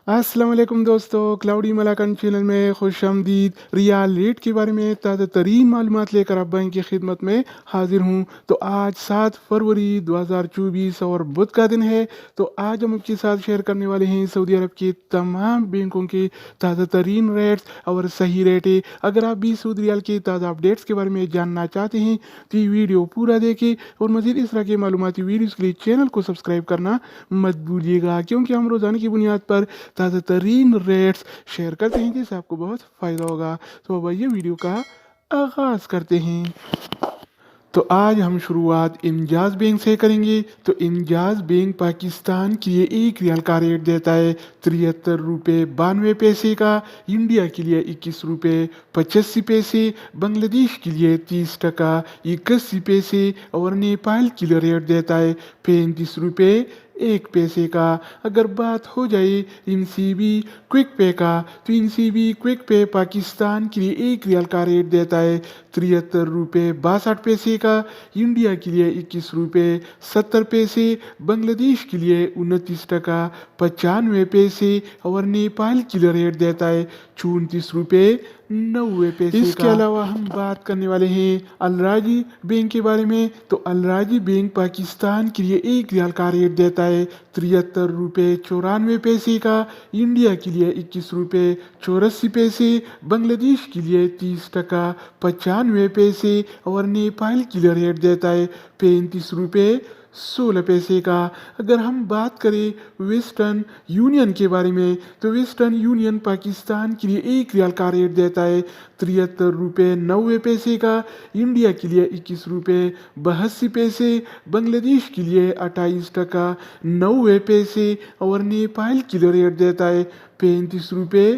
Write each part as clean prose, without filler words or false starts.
अस्सलाम वालेकुम दोस्तों, क्लाउडी मलाकन चैनल में खुशामदीद। रियाल रेट के बारे में ताज़ा तरीन मालूमात लेकर अब बैंक की खिदमत में हाजिर हूँ। तो आज 7 फरवरी 2024 और बुध का दिन है। तो आज हम आपके साथ शेयर करने वाले हैं सऊदी अरब के तमाम बैंकों के ताज़ा तरीन रेट्स और सही रेटें। अगर आप भी सऊदी रियाल के ताज़ा अपडेट्स के बारे में जानना चाहते हैं तो ये वीडियो पूरा देखें और मज़ीद इस तरह के मालूमाती वीडियोज़ के लिए चैनल को सब्सक्राइब करना मत भूलिएगा, क्योंकि हम रोज़ाना की बुनियाद पर ताज़ा तरीन रेट्स शेयर करते हैं जिससे आपको बहुत फ़ायदा होगा। तो अब आइए वीडियो का आगाज़ करते हैं। तो आज हम शुरुआत इमजाज बैंक से करेंगे। तो इमजाज बैंक पाकिस्तान के लिए 1 रियाल का रेट देता है 73 रुपये 92 पैसे का, इंडिया के लिए 21 रुपये 85 पैसे, बांग्लादेश के लिए 30 टका 81 पैसे और नेपाल के लिए रेट देता है 35 रुपये 1 पैसे का। अगर बात हो जाए इनसीबी क्विक पे का, तो इनसीबी क्विक पे पाकिस्तान के लिए 1 रियाल का रेट देता है 73 रुपये 62 पैसे का, इंडिया के लिए 21 रुपये 70 पैसे, बांग्लादेश के लिए 29 टका 95 पैसे और नेपाल के लिए रेट देता है 34 रुपये 90 पैसे। इसके अलावा हम बात करने वाले हैं अलराजी बैंक के बारे में। तो अलराजी बैंक पाकिस्तान के लिए 1 रियाल का रेट देता है 73 रुपये 94 पैसे का, इंडिया के लिए 21 रुपये 84 पैसे, बांग्लादेश के लिए 30 टका 95 पैसे और नेपाल के लिए रेट देता है 35 रुपये 16 पैसे का। अगर हम बात करें वेस्टर्न यूनियन के बारे में, तो वेस्टर्न यूनियन पाकिस्तान के लिए 1 रियाल का रेट देता है 73 रुपये 90 पैसे का, इंडिया के लिए 21 रुपये 82 पैसे, बांग्लादेश के लिए 28 टका 90 पैसे और नेपाल के लिए रेट देता है 35 रुपये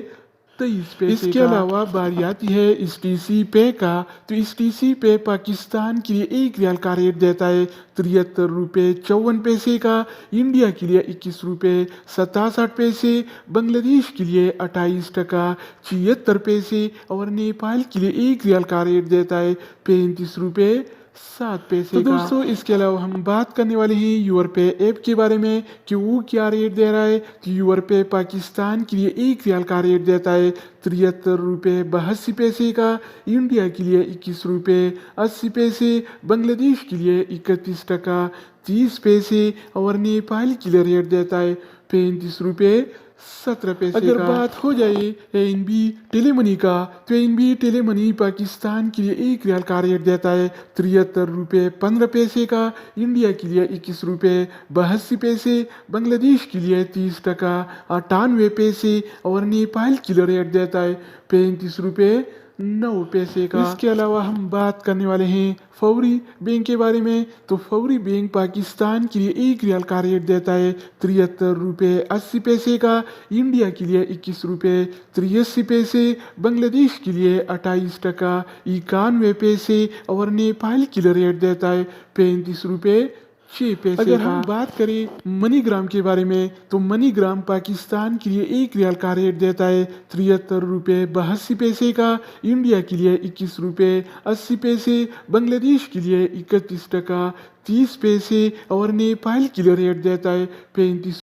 23 पैसे। इसके अलावा बारी आती है STC पे का। तो STC पे पाकिस्तान के लिए 1 रियाल का रेट देता है 73 रुपये 54 पैसे का, इंडिया के लिए 21 रुपये 67 पैसे, बांग्लादेश के लिए 28 टका 76 पैसे और नेपाल के लिए 1 रियाल का रेट देता है 35 रुपये 7 पैसे का। दोस्तों इसके अलावा हम बात करने वाले हैं यूरपे ऐप के बारे में कि वो क्या रेट दे रहा है। तो यूरपे पाकिस्तान के लिए 1 रियाल का रेट देता है 73 रुपये 82 पैसे का, इंडिया के लिए 21 रुपये 80 पैसे, बांग्लादेश के लिए 31 टका 30 पैसे और नेपाल के लिए रेट देता है 35 रुपये 17 पैसे। अगर बात हो जाए एनबी टेलीमनी का, तो एनबी टेलीमनी पाकिस्तान के लिए 1 रियाल का रेट देता है 73 रुपये 15 पैसे का, इंडिया के लिए 21 रुपये 82 पैसे, बांग्लादेश के लिए 30 टका 98 पैसे और नेपाल के लिए रेट देता है 35 रुपये 9 पैसे का। इसके अलावा हम बात करने वाले हैं फौरी बैंक के बारे में। तो फौरी बैंक पाकिस्तान के लिए 1 रियाल का रेट देता है 73 रुपये 80 पैसे का, इंडिया के लिए 21 रुपये 83 पैसे, बांग्लादेश के लिए 28 टका 91 पैसे और नेपाल के लिए रेट देता है 35 रुपये 6 पैसे। अगर हम बात करें मनीग्राम के बारे में, तो मनीग्राम पाकिस्तान के लिए 1 रियाल का रेट देता है 73 रुपये 82 पैसे का, इंडिया के लिए 21 रुपये 80 पैसे, बांग्लादेश के लिए 31 टका 30 पैसे और नेपाल के लिए रेट देता है 35